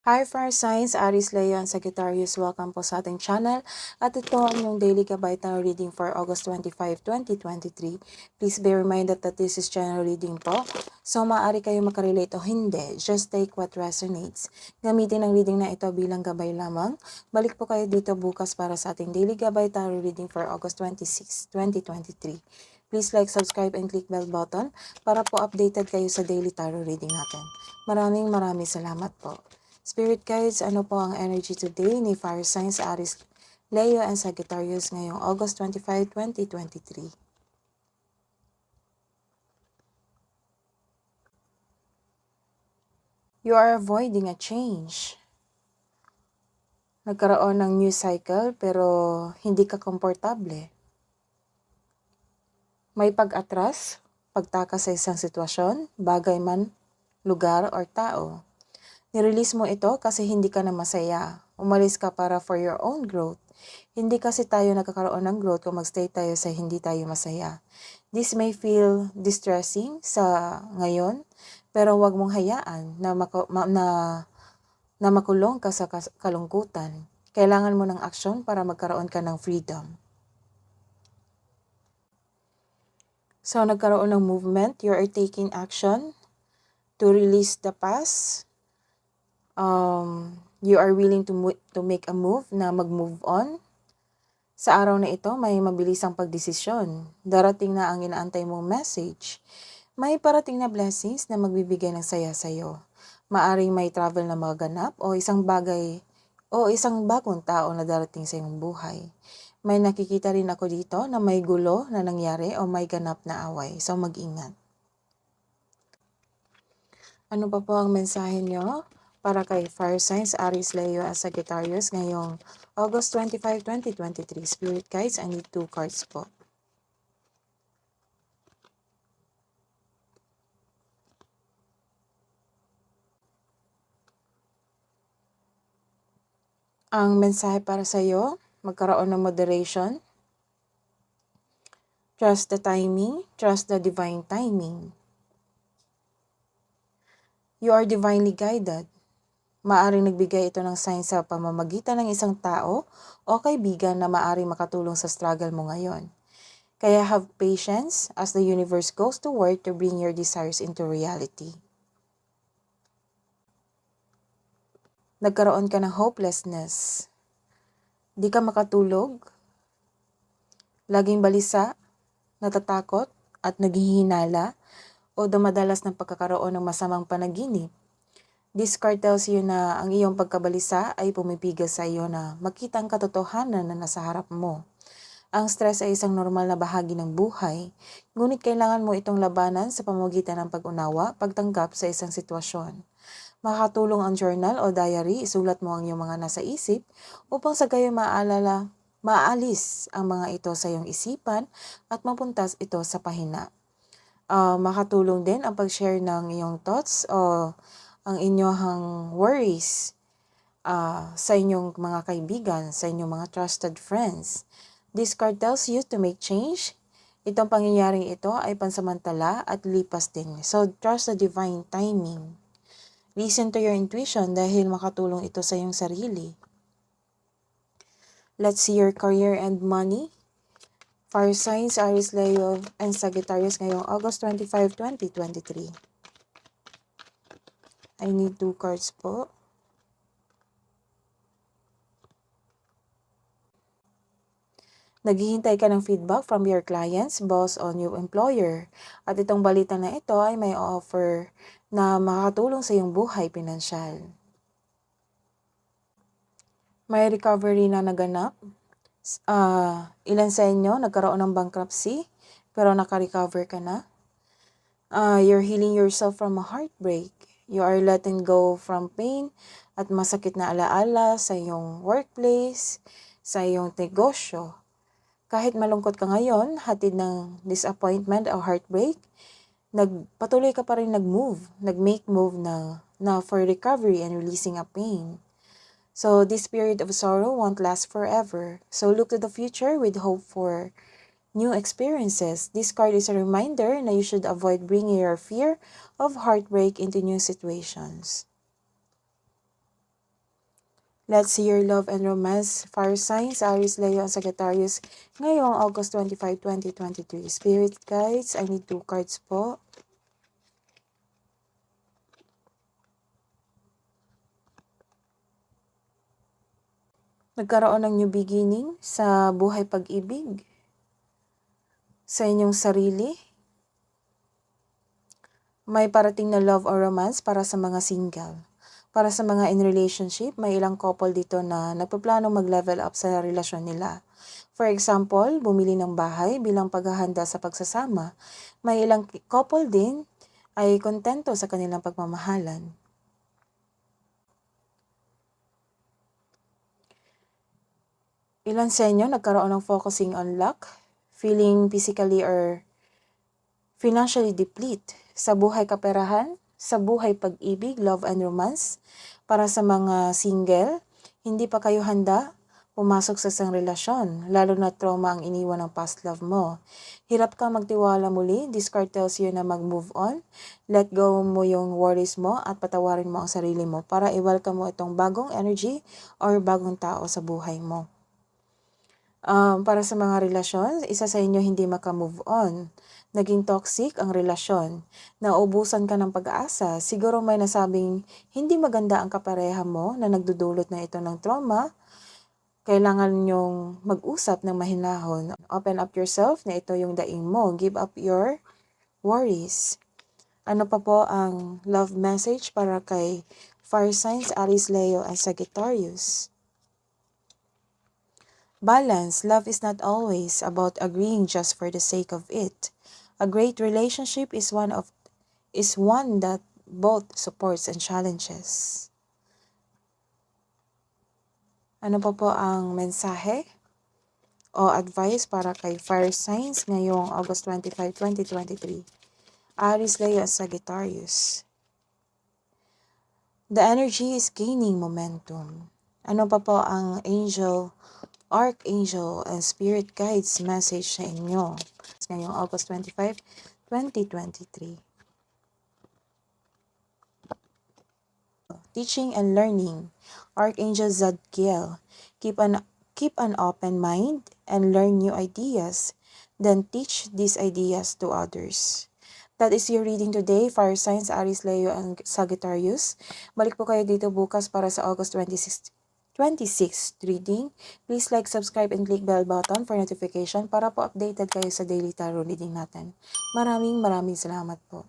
Hi Fire Signs, Aries, Leo, and Sagittarius. Welcome po sa ating channel. At ito ang inyong daily gabay tarot reading for August 25, 2023. Please be reminded that this is general reading po. So maaari kayo makarelate o hindi. Just take what resonates. Gamitin ang reading na ito bilang gabay lamang. Balik po kayo dito bukas para sa ating daily gabay tarot reading for August 26, 2023. Please like, subscribe, and click bell button para po updated kayo sa daily tarot reading natin. Maraming salamat po. Spirit guides, ano po ang energy today ni Fire Signs, Aries, Leo, and Sagittarius ngayong August 25, 2023? You are avoiding a change. Nagkaroon ng new cycle pero hindi ka komportable. May pag-atras, pagtakas sa isang sitwasyon, bagay man, lugar, or tao. Nirelease mo ito kasi hindi ka na masaya. Umalis ka para for your own growth. Hindi kasi tayo nagkakaroon ng growth kung magstay tayo sa hindi tayo masaya. This may feel distressing sa ngayon, pero wag mong hayaan na makulong ka sa kalungkutan. Kailangan mo ng aksyon para magkaroon ka ng freedom. So, nagkaroon ng movement. You are taking action to release the past. You are willing to make a move na mag-move on. Sa araw na ito, may mabilisang pagdesisyon. Darating na ang inaantay mong message. May parating na blessings na magbibigay ng saya sa'yo. Maaring may travel na magaganap o isang bagong tao na darating sa iyong buhay. May nakikita rin ako dito na may gulo na nangyari o may ganap na away. So mag-ingat. Ano pa po ang mensahe nyo para kay Fire Signs, Aries, Leo, at Sagittarius ngayong August 25, 2023? Spirit Guides, I need 2 cards po. Ang mensahe para sa iyo, magkaroon ng moderation. Trust the timing, trust the divine timing. You are divinely guided. Maaring nagbigay ito ng sign sa pamamagitan ng isang tao o kaibigan na maaring makatulong sa struggle mo ngayon. Kaya have patience as the universe goes to work to bring your desires into reality. Nagkaroon ka ng hopelessness. Di ka makatulog. Laging balisa, natatakot, at naghihinala o dumadalas ng pagkakaroon ng masamang panaginip. This card tells you na ang iyong pagkabalisa ay pumipigil sa iyo na makita ang katotohanan na nasa harap mo. Ang stress ay isang normal na bahagi ng buhay, ngunit kailangan mo itong labanan sa pamamagitan ng pag-unawa, pagtanggap sa isang sitwasyon. Makakatulong ang journal o diary, isulat mo ang iyong mga nasa isip upang sa gayon maalis ang mga ito sa iyong isipan at mapuntas ito sa pahina. Makatulong din ang pag-share ng iyong thoughts o ang inyong worries sa inyong mga kaibigan, sa inyong mga trusted friends. This card tells you to make change. Itong pangyayaring ito ay pansamantala at lipas din. So, trust the divine timing. Listen to your intuition dahil makatulong ito sa iyong sarili. Let's see your career and money. Fire Signs, Aries, Leo, and Sagittarius ngayong August 25, 2023. I need 2 cards po. Naghihintay ka ng feedback from your clients, boss, o new employer. At itong balita na ito ay may offer na makakatulong sa iyong buhay pinansyal. May recovery na naganap. Ilan sa inyo nagkaroon ng bankruptcy pero naka-recover ka na. You're healing yourself from a heartbreak. You are letting go from pain at masakit na alaala sa iyong workplace, sa iyong negosyo. Kahit malungkot ka ngayon, hatid ng disappointment o heartbreak, patuloy ka pa rin nag-make move na for recovery and releasing a pain. So this period of sorrow won't last forever. So look to the future with hope for new experiences. This card is a reminder na you should avoid bringing your fear of heartbreak into new situations. Let's see your love and romance fire signs, Aries, Leo, and Sagittarius ngayong August 25, 2023. Spirit guides, I need 2 cards po. Nagkaroon ng new beginning sa buhay pag-ibig, sa inyong sarili. May parating na love or romance para sa mga single. Para sa mga in relationship, may ilang couple dito na nagpaplanong mag-level up sa relasyon nila. For example, bumili ng bahay bilang paghahanda sa pagsasama. May ilang couple din ay kontento sa kanilang pagmamahalan. Ilan sa inyo nagkaroon ng focusing on luck, feeling physically or financially deplete sa buhay kaperahan, sa buhay pag-ibig, love and romance. Para sa mga single, hindi pa kayo handa pumasok sa isang relasyon, lalo na trauma ang iniwan ng past love mo. Hirap ka magtiwala muli, this card tells you na mag-move on, let go mo yung worries mo at patawarin mo ang sarili mo para i-welcome mo itong bagong energy or bagong tao sa buhay mo. Para sa mga relasyon, isa sa inyo hindi maka-move on. Naging toxic ang relasyon. Naubusan ka ng pag-asa. Siguro may nasabing hindi maganda ang kapareha mo na nagdudulot na ito ng trauma. Kailangan nyong mag-usap ng mahinahon. Open up yourself na ito yung daing mo. Give up your worries. Ano pa po ang love message para kay fire signs, Aries, Leo, and Sagittarius? Balance. Love is not always about agreeing just for the sake of it. A great relationship is one that both supports and challenges. Ano pa po ang mensahe o advice para kay fire signs ngayong August 25, 2023? Aries, Leo, Sagittarius. The energy is gaining momentum. Ano pa po ang Archangel and Spirit Guides message sa inyo ngayong August 25, 2023. Teaching and learning. Archangel Zadkiel. Keep an open mind and learn new ideas. Then teach these ideas to others. That is your reading today, Fire Signs, Aries, Leo, and Sagittarius. Balik po kayo dito bukas para sa August 26th reading. Please like, subscribe, and click bell button for notification para po updated kayo sa daily tarot reading natin. Maraming salamat po.